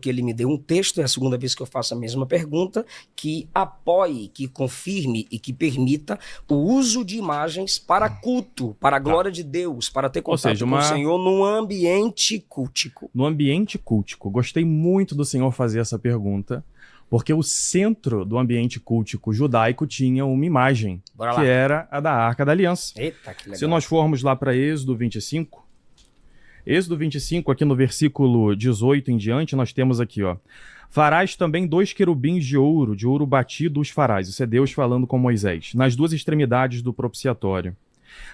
que ele me dê um texto, é a segunda vez que eu faço a mesma pergunta, que apoie, que confirme e que permita o uso de imagens para culto, para a glória de Deus, para ter contato com o Senhor num ambiente cultico. No ambiente cultico. Gostei muito do senhor fazer essa pergunta, porque o centro do ambiente cultico judaico tinha uma imagem, que era a da Arca da Aliança. Eita, que legal. Se nós formos lá para Êxodo 25... Êxodo 25, aqui no versículo 18 em diante, nós temos aqui, ó. Farás também 2 querubins de ouro batido os farás. Isso é Deus falando com Moisés. Nas 2 extremidades do propiciatório.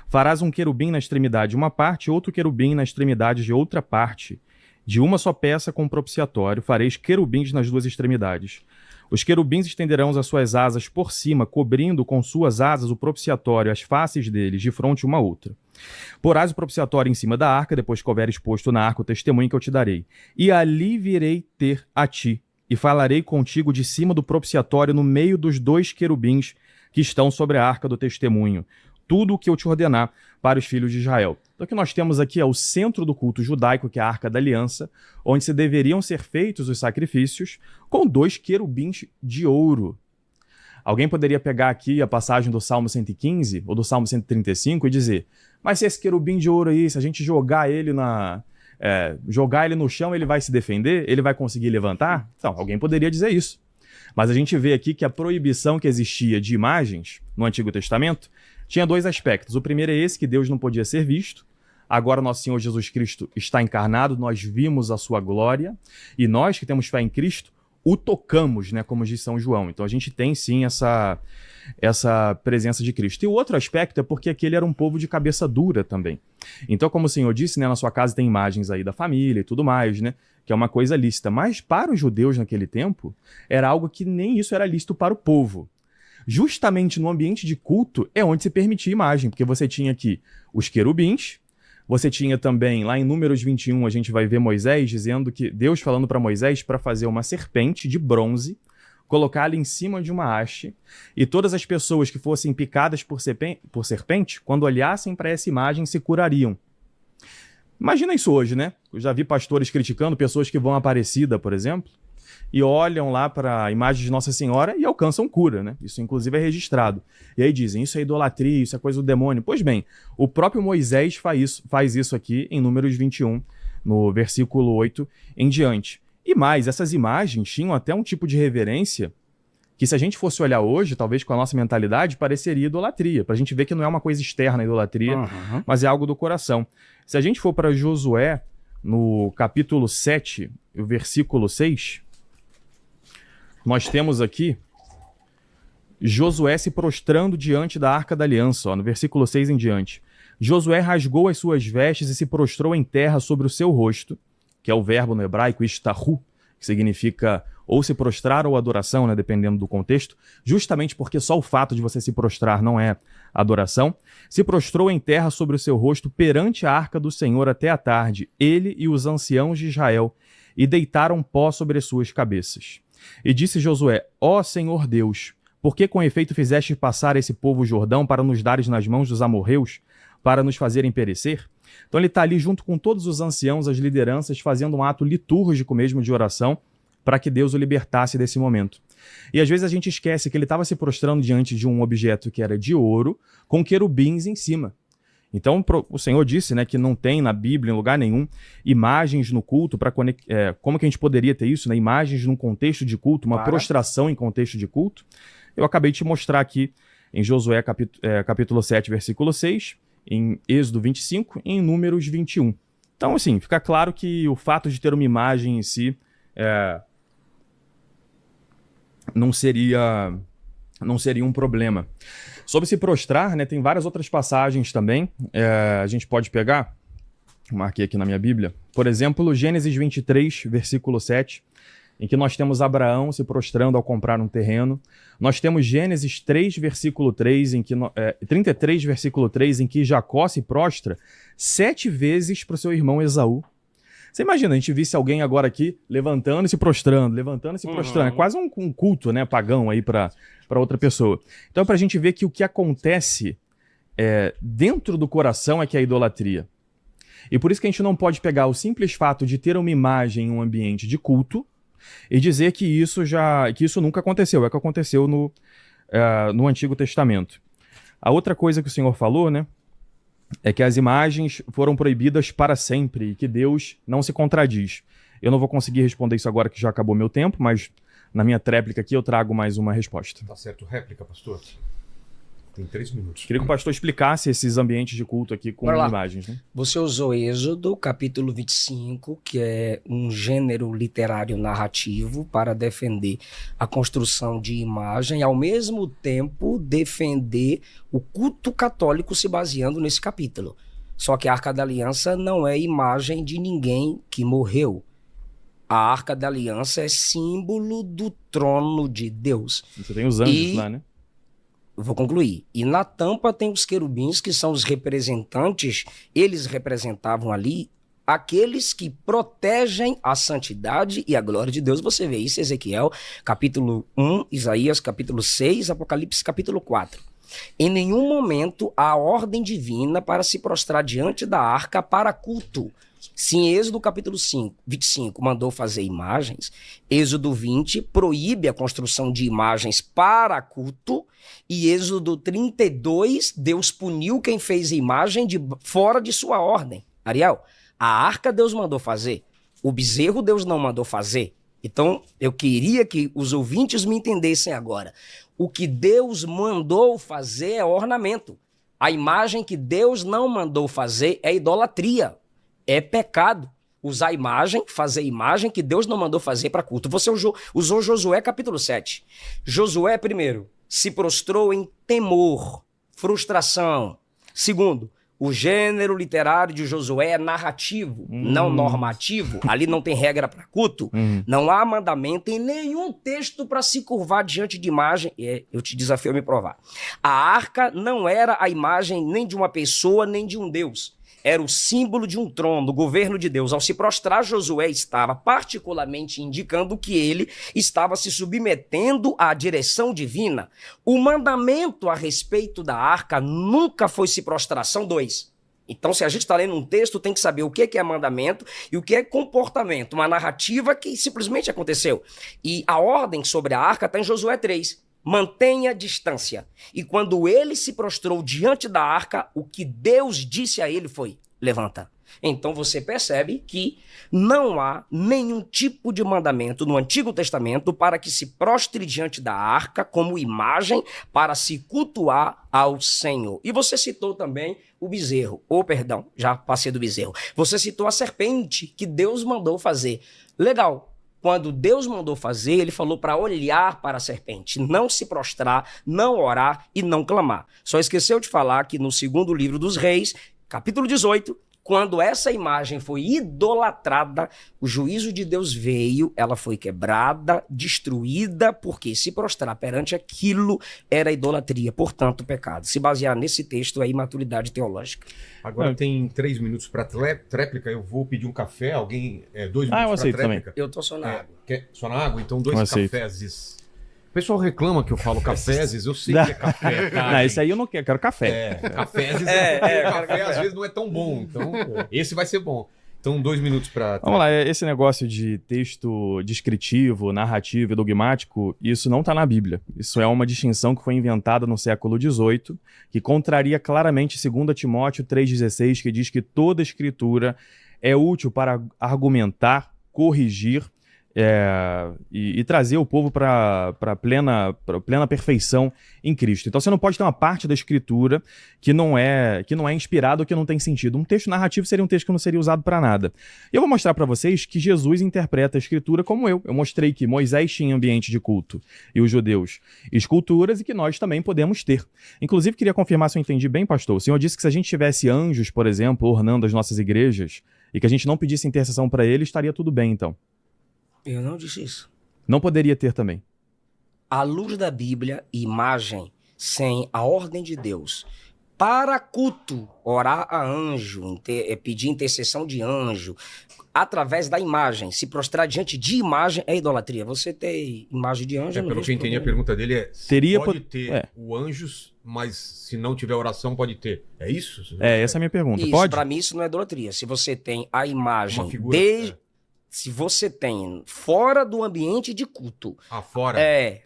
Farás um querubim na extremidade de uma parte e outro querubim na extremidade de outra parte. De uma só peça com o propiciatório, fareis querubins nas 2 extremidades. Os querubins estenderão as suas asas por cima, cobrindo com suas asas o propiciatório, as faces deles, de fronte uma a outra. Porás o propiciatório em cima da arca, depois que houver exposto na arca o testemunho que eu te darei. E ali virei ter a ti, e falarei contigo de cima do propiciatório no meio dos 2 querubins que estão sobre a arca do testemunho. Tudo o que eu te ordenar para os filhos de Israel. Então o que nós temos aqui é o centro do culto judaico, que é a Arca da Aliança, onde se deveriam ser feitos os sacrifícios com 2 querubins de ouro. Alguém poderia pegar aqui a passagem do Salmo 115 ou do Salmo 135 e dizer, mas se esse querubim de ouro aí, se a gente jogar ele no chão, ele vai se defender? Ele vai conseguir levantar? Então, alguém poderia dizer isso. Mas a gente vê aqui que a proibição que existia de imagens no Antigo Testamento tinha 2 aspectos. O primeiro é esse, que Deus não podia ser visto. Agora nosso Senhor Jesus Cristo está encarnado, nós vimos a sua glória, e nós que temos fé em Cristo, o tocamos, né, como diz São João. Então a gente tem sim essa presença de Cristo. E o outro aspecto é porque aquele era um povo de cabeça dura também. Então, como o Senhor disse, né, na sua casa tem imagens aí da família e tudo mais, né, que é uma coisa lícita. Mas para os judeus naquele tempo, era algo que nem isso era lícito para o povo. Justamente no ambiente de culto é onde se permitia imagem, porque você tinha aqui os querubins, você tinha também, lá em Números 21, a gente vai ver Moisés dizendo que, Deus falando para Moisés para fazer uma serpente de bronze, colocá-la em cima de uma haste, e todas as pessoas que fossem picadas por serpente, quando olhassem para essa imagem, se curariam. Imagina isso hoje, né? Eu já vi pastores criticando pessoas que vão à Aparecida, por exemplo, e olham lá para a imagem de Nossa Senhora e alcançam cura, né? Isso inclusive é registrado. E aí dizem, isso é idolatria, isso é coisa do demônio. Pois bem, o próprio Moisés faz isso aqui em Números 21, no versículo 8 em diante. E mais, essas imagens tinham até um tipo de reverência que, se a gente fosse olhar hoje, talvez com a nossa mentalidade, pareceria idolatria. Para a gente ver que não é uma coisa externa a idolatria, mas é algo do coração. Se a gente for para Josué, no capítulo 7, o versículo 6... nós temos aqui Josué se prostrando diante da Arca da Aliança, ó, no versículo 6 em diante. Josué rasgou as suas vestes e se prostrou em terra sobre o seu rosto, que é o verbo no hebraico ishtahu, que significa ou se prostrar ou adoração, né, dependendo do contexto, justamente porque só o fato de você se prostrar não é adoração. Se prostrou em terra sobre o seu rosto perante a Arca do Senhor até a tarde, ele e os anciãos de Israel, e deitaram pó sobre as suas cabeças. E disse Josué, ó Senhor Deus, por que com efeito fizeste passar esse povo o Jordão para nos dares nas mãos dos amorreus, para nos fazerem perecer? Então ele está ali junto com todos os anciãos, as lideranças, fazendo um ato litúrgico mesmo de oração, para que Deus o libertasse desse momento. E às vezes a gente esquece que ele estava se prostrando diante de um objeto que era de ouro, com querubins em cima. Então o Senhor disse, né, que não tem na Bíblia, em lugar nenhum, imagens no culto, como que a gente poderia ter isso, né? Imagens num contexto de culto, uma prostração em contexto de culto. Eu acabei de te mostrar aqui em Josué capítulo 7, versículo 6, em Êxodo 25 e em Números 21. Então, assim, fica claro que o fato de ter uma imagem em si não seria um problema. Sobre se prostrar, né, tem várias outras passagens também. A gente pode pegar, marquei aqui na minha Bíblia, por exemplo, Gênesis 23, versículo 7, em que nós temos Abraão se prostrando ao comprar um terreno. Nós temos Gênesis 3, versículo 3, 33, versículo 3, em que Jacó se prostra 7 vezes para o seu irmão Esaú. Você imagina, a gente visse alguém agora aqui levantando e se prostrando, levantando e se prostrando. É quase um culto, né, pagão aí para outra pessoa. Então é para a gente ver que o que acontece dentro do coração é que é a idolatria. E por isso que a gente não pode pegar o simples fato de ter uma imagem em um ambiente de culto e dizer que isso nunca aconteceu, é o que aconteceu no Antigo Testamento. A outra coisa que o senhor falou, né, é que as imagens foram proibidas para sempre e que Deus não se contradiz. Eu não vou conseguir responder isso agora que já acabou meu tempo, mas na minha tréplica aqui eu trago mais uma resposta. Tá certo. Réplica, pastor? Tem 3 minutos. Queria que o pastor explicasse esses ambientes de culto aqui com imagens, né? Você usou Êxodo, capítulo 25, que é um gênero literário narrativo para defender a construção de imagem e, ao mesmo tempo, defender o culto católico se baseando nesse capítulo. Só que a Arca da Aliança não é imagem de ninguém que morreu. A Arca da Aliança é símbolo do trono de Deus. Você tem os anjos lá, né? Vou concluir. E na tampa tem os querubins, que são os representantes, eles representavam ali aqueles que protegem a santidade e a glória de Deus. Você vê isso em Ezequiel, capítulo 1, Isaías, capítulo 6, Apocalipse, capítulo 4. Em nenhum momento há ordem divina para se prostrar diante da arca para culto. Se em Êxodo capítulo 25 mandou fazer imagens, Êxodo 20 proíbe a construção de imagens para culto, e Êxodo 32, Deus puniu quem fez imagem fora de sua ordem. Ariel, a arca Deus mandou fazer, o bezerro Deus não mandou fazer. Então, eu queria que os ouvintes me entendessem agora. O que Deus mandou fazer é ornamento. A imagem que Deus não mandou fazer é idolatria. É pecado usar imagem, fazer imagem que Deus não mandou fazer para culto. Você usou Josué capítulo 7. Josué, primeiro, se prostrou em temor, frustração. Segundo, o gênero literário de Josué é narrativo, não normativo. Ali não tem regra para culto. Não há mandamento em nenhum texto para se curvar diante de imagem. Eu te desafio a me provar. A arca não era a imagem nem de uma pessoa, nem de um Deus. Era o símbolo de um trono, do governo de Deus. Ao se prostrar, Josué estava particularmente indicando que ele estava se submetendo à direção divina. O mandamento a respeito da arca nunca foi se prostrar. São dois. Então, se a gente está lendo um texto, tem que saber o que é mandamento e o que é comportamento. Uma narrativa que simplesmente aconteceu. E a ordem sobre a arca está em Josué 3. Mantenha distância. E quando ele se prostrou diante da arca, o que Deus disse a ele foi: levanta. Então você percebe que não há nenhum tipo de mandamento no Antigo Testamento para que se prostre diante da arca como imagem para se cultuar ao Senhor. E você citou também o bezerro, já passei do bezerro. Você citou a serpente que Deus mandou fazer. Legal. Quando Deus mandou fazer, ele falou para olhar para a serpente, não se prostrar, não orar e não clamar. Só esqueceu de falar que no segundo livro dos Reis, capítulo 18, quando essa imagem foi idolatrada, o juízo de Deus veio, ela foi quebrada, destruída, porque se prostrar perante aquilo era idolatria, portanto pecado. Se basear nesse texto é imaturidade teológica. Agora tem 3 minutos para tréplica, eu vou pedir um café, alguém, 2 minutos para tréplica. Também. Eu tô só na água. Só na água? Então 2 cafés. O pessoal reclama que eu falo cafézes, eu sei que é café. Cara. Não, esse aí eu não quero café. Cafézes café às vezes não é tão bom, então esse vai ser bom. Então 2 minutos para... Vamos lá, esse negócio de texto descritivo, narrativo e dogmático, isso não está na Bíblia. Isso é uma distinção que foi inventada no século XVIII, que contraria claramente 2 Timóteo 3,16, que diz que toda escritura é útil para argumentar, corrigir, e trazer o povo para plena perfeição em Cristo. Então você não pode ter uma parte da escritura que não é inspirado ou que não tem sentido. Um texto narrativo seria um texto que não seria usado para nada. E eu vou mostrar para vocês que Jesus interpreta a escritura como eu. Eu mostrei que Moisés tinha ambiente de culto e os judeus esculturas, e que nós também podemos ter. Inclusive, queria confirmar se eu entendi bem, pastor. O senhor disse que se a gente tivesse anjos, por exemplo, ornando as nossas igrejas, e que a gente não pedisse intercessão para eles, estaria tudo bem, então. Eu não disse isso. Não poderia ter também. À luz da Bíblia, imagem sem a ordem de Deus. Para culto, orar a anjo, pedir intercessão de anjo, através da imagem, se prostrar diante de imagem é idolatria. Você ter imagem de anjo... Pelo que eu entendi, a pergunta dele é... Pode ter o anjos, mas se não tiver oração, pode ter. É isso? Essa é a minha pergunta. Isso, pode? Para mim, isso não é idolatria. Se você tem a imagem... Uma figura, Se você tem fora do ambiente de culto. Fora?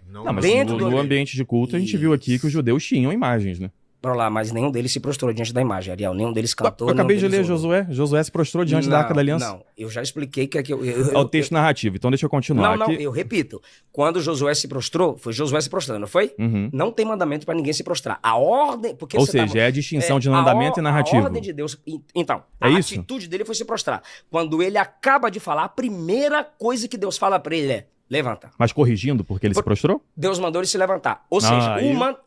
Não, mas dentro no ambiente de culto, a gente viu aqui que os judeus tinham imagens, né? Pra lá, mas nenhum deles se prostrou diante da imagem, Ariel. Nenhum deles cantou. Eu acabei de ler Josué. Josué se prostrou diante da Arca da Aliança. Não, eu já expliquei que aqui. É o texto narrativo, então deixa eu continuar. Não, eu repito. Quando Josué se prostrou, foi Josué se prostrando, não foi? Não tem mandamento pra ninguém se prostrar. A ordem. Porque ou seja, é a distinção de mandamento e narrativo. A ordem de Deus. Então, atitude dele foi se prostrar. Quando ele acaba de falar, a primeira coisa que Deus fala pra ele é: levanta. Mas corrigindo, porque ele se prostrou? Deus mandou ele se levantar. Ou seja,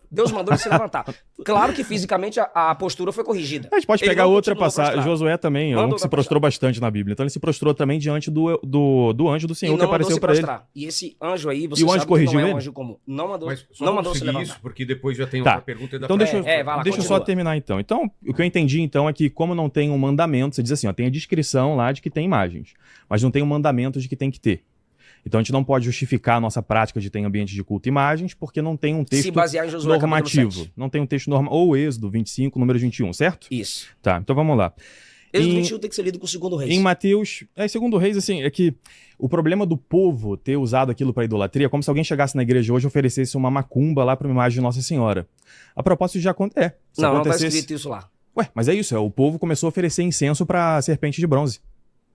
Deus mandou ele se levantar. Claro que fisicamente a postura foi corrigida. A gente pode pegar outra passagem. Josué também, um que se prostrou bastante na Bíblia. Então ele se prostrou também diante do anjo do Senhor que apareceu para ele. E esse anjo aí, você sabe que não é um anjo comum. Não mandou se levantar. Isso, porque depois já tem outra pergunta. Então deixa eu só terminar então. Então, o que eu entendi então é que como não tem um mandamento, você diz assim, tem a descrição lá de que tem imagens, mas não tem um mandamento de que tem que ter. Então a gente não pode justificar a nossa prática de ter em ambiente de culto imagens porque não tem um texto normativo. Não tem um texto normal. Ou Êxodo 25, número 21, certo? Isso. Tá, então vamos lá. Êxodo 21 tem que ser lido com o Segundo Reis. Em Mateus, Segundo Reis, assim, é que o problema do povo ter usado aquilo para idolatria é como se alguém chegasse na igreja hoje e oferecesse uma macumba lá para uma imagem de Nossa Senhora. A propósito já acontece. Não tá escrito isso lá. Ué, mas é isso, o povo começou a oferecer incenso para serpente de bronze.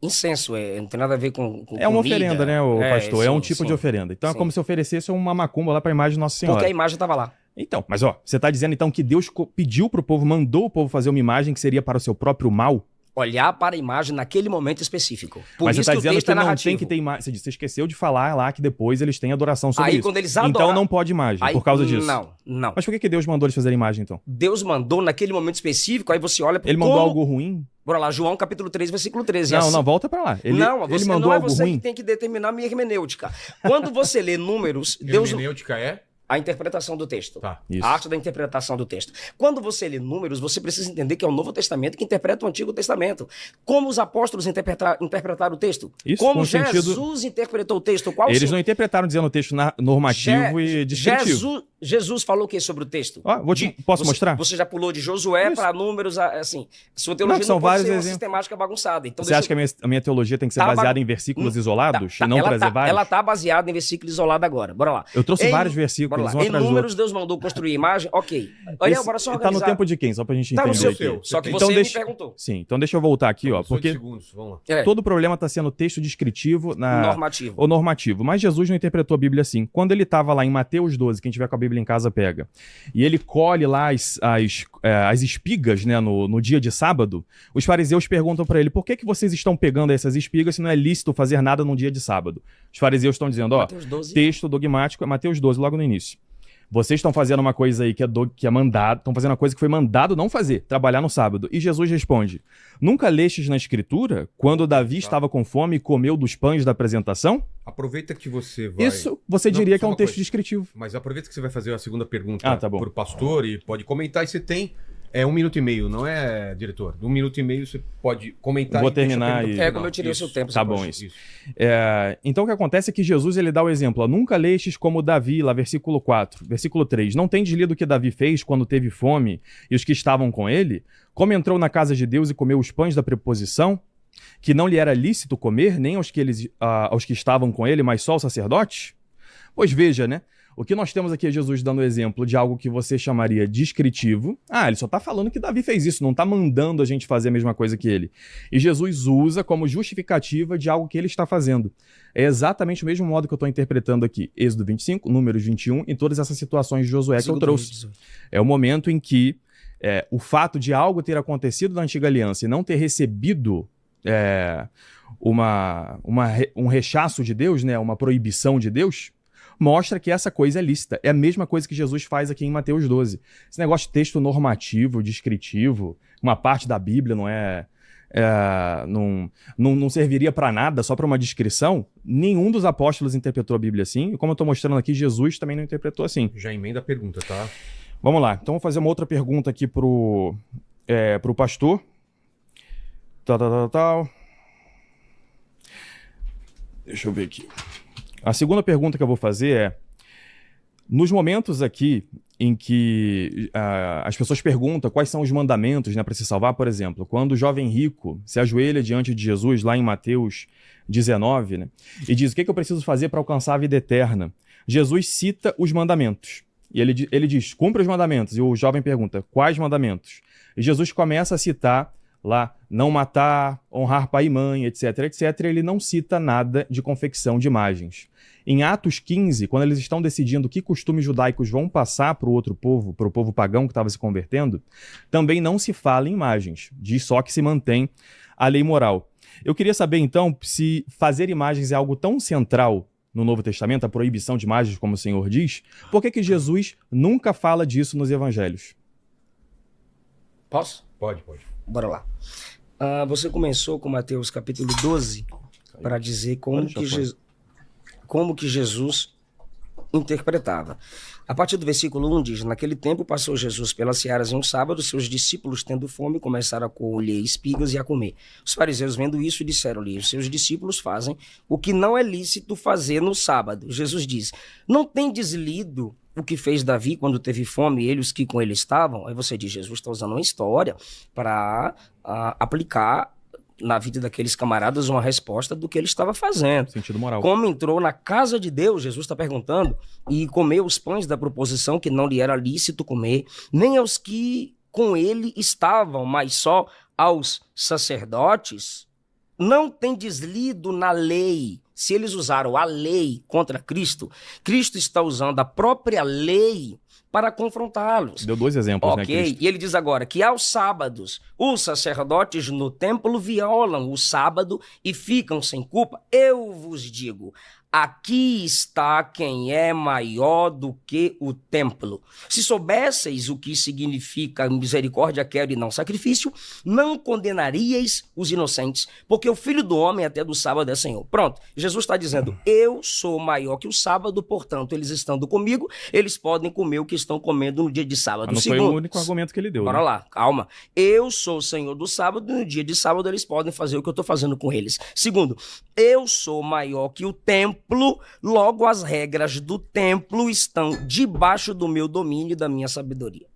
Incenso, não tem nada a ver com é uma oferenda, né, o pastor? É um tipo de oferenda. Então é como se oferecesse uma macumba lá para a imagem de Nossa Senhora. Porque a imagem estava lá. Então, mas você está dizendo então que Deus pediu para o povo, mandou o povo fazer uma imagem que seria para o seu próprio mal? Olhar para a imagem naquele momento específico. Mas você está dizendo que não tem que ter imagem. Você esqueceu de falar lá que depois eles têm adoração sobre isso. Quando eles adoram... Então não pode imagem, por causa disso. Não. Mas por que Deus mandou eles fazerem imagem, então? Deus mandou naquele momento específico, aí você olha... Ele mandou algo ruim? Bora lá, João capítulo 3, versículo 13. Não, volta para lá. Ele mandou não é algo você ruim? que tem que determinar a minha hermenêutica. Quando você lê Números... Hermenêutica é? A interpretação do texto. Tá, isso. A arte da interpretação do texto. Quando você lê Números, você precisa entender que é o Novo Testamento que interpreta o Antigo Testamento. Como os apóstolos interpretaram o texto. Isso, como Jesus interpretou o texto. Eles não interpretaram dizendo o texto normativo e descritivo. Jesus falou o que sobre o texto? Posso mostrar? Você já pulou de Josué para Números, assim. Sua teologia não pode ser uma sistemática bagunçada. Então, você acha que a minha teologia tem que ser baseada em versículos isolados e não trazer vários? Ela está baseada em versículos isolados agora. Bora lá. Eu trouxe vários versículos. Em Números, Deus mandou construir imagem, ok. Olha, agora só organizar. Tá no tempo de quem? Só pra gente entender. Tá no seu aqui. Só que você me perguntou. Sim, então deixa eu voltar aqui, porque segundos, vamos lá. Todo o problema tá sendo texto descritivo normativo. Ou normativo. Mas Jesus não interpretou a Bíblia assim. Quando ele tava lá em Mateus 12, quem tiver com a Bíblia em casa pega, e ele colhe lá as espigas, né, no dia de sábado, os fariseus perguntam para ele, por que vocês estão pegando essas espigas se não é lícito fazer nada num dia de sábado? Os fariseus estão dizendo, texto dogmático é Mateus 12, logo no início. Vocês estão fazendo uma coisa aí que é mandado, estão fazendo uma coisa que foi mandado não fazer, trabalhar no sábado. E Jesus responde, nunca lestes na Escritura, quando Davi estava com fome e comeu dos pães da apresentação? Aproveita que você vai... Isso você diria que é um texto descritivo. Mas aproveita que você vai fazer a segunda pergunta tá bom. Pro pastor e pode comentar. E você tem 1 minuto e meio, não é, diretor? 1 minuto e meio você pode comentar. Vou terminar e... como eu tirei o seu tempo. Tá bom, isso. Então o que acontece é que Jesus ele dá o exemplo. Nunca lestes como Davi, lá versículo 4. Versículo 3. Não tendes lido o que Davi fez quando teve fome e os que estavam com ele? Como entrou na casa de Deus e comeu os pães da preposição? Que não lhe era lícito comer, nem aos que estavam com ele, mas só aos sacerdotes? Pois veja, né? O que nós temos aqui é Jesus dando exemplo de algo que você chamaria descritivo. Ele só está falando que Davi fez isso, não está mandando a gente fazer a mesma coisa que ele. E Jesus usa como justificativa de algo que ele está fazendo. É exatamente o mesmo modo que eu estou interpretando aqui. Êxodo 25, Números 21, em todas essas situações de Josué que eu trouxe. É o momento em que o fato de algo ter acontecido na Antiga Aliança e não ter recebido um rechaço de Deus, né, uma proibição de Deus, mostra que essa coisa é lícita. É a mesma coisa que Jesus faz aqui em Mateus 12. Esse negócio de texto normativo, descritivo, uma parte da Bíblia não serviria para nada, só para uma descrição. Nenhum dos apóstolos interpretou a Bíblia assim. E como eu estou mostrando aqui, Jesus também não interpretou assim. Já emenda a pergunta, tá? Vamos lá. Então vou fazer uma outra pergunta aqui pro pastor. Deixa eu ver aqui. A segunda pergunta que eu vou fazer é: Nos momentos aqui em que as pessoas perguntam quais são os mandamentos, né, para se salvar, por exemplo, quando o jovem rico se ajoelha diante de Jesus, lá em Mateus 19, né, e diz: o que eu preciso fazer para alcançar a vida eterna? Jesus cita os mandamentos. E ele diz: cumpre os mandamentos. E o jovem pergunta: quais mandamentos? E Jesus começa a citar lá: não matar, honrar pai e mãe, etc, etc. Ele não cita nada de confecção de imagens. Em Atos 15, quando eles estão decidindo que costumes judaicos vão passar para o outro povo, para o povo pagão que estava se convertendo, também não se fala em imagens, diz só que se mantém a lei moral. Eu queria saber, então, se fazer imagens é algo tão central no Novo Testamento, a proibição de imagens, como o Senhor diz, por que Jesus nunca fala disso nos evangelhos? Posso? Pode. Bora lá. Você começou com Mateus capítulo 12 para dizer como que Jesus interpretava. A partir do versículo 1 diz: naquele tempo passou Jesus pelas searas em um sábado, seus discípulos, tendo fome, começaram a colher espigas e a comer. Os fariseus, vendo isso, disseram-lhe: os seus discípulos fazem o que não é lícito fazer no sábado. Jesus diz: não tendes lido o que fez Davi quando teve fome, ele e os que com ele estavam? Aí você diz: Jesus está usando uma história para aplicar na vida daqueles camaradas uma resposta do que ele estava fazendo. Sentido moral. Como entrou na casa de Deus, Jesus está perguntando, e comeu os pães da proposição que não lhe era lícito comer, nem aos que com ele estavam, mas só aos sacerdotes. Não tendes lido na lei? Se eles usaram a lei contra Cristo, Cristo está usando a própria lei para confrontá-los. Deu 2 exemplos, né, Cristo? E ele diz agora que aos sábados os sacerdotes no templo violam o sábado e ficam sem culpa. Eu vos digo, aqui está quem é maior do que o templo. Se soubesseis o que significa misericórdia quero e não sacrifício, não condenaríeis os inocentes, porque o Filho do Homem até do sábado é Senhor. Pronto, Jesus está dizendo: eu sou maior que o sábado, portanto, eles estando comigo, eles podem comer o que estão comendo no dia de sábado. Não foi o único argumento que ele deu. Bora lá, calma. Eu sou o Senhor do sábado, no dia de sábado eles podem fazer o que eu estou fazendo com eles. Segundo, eu sou maior que o templo, logo as regras do templo estão debaixo do meu domínio e da minha sabedoria.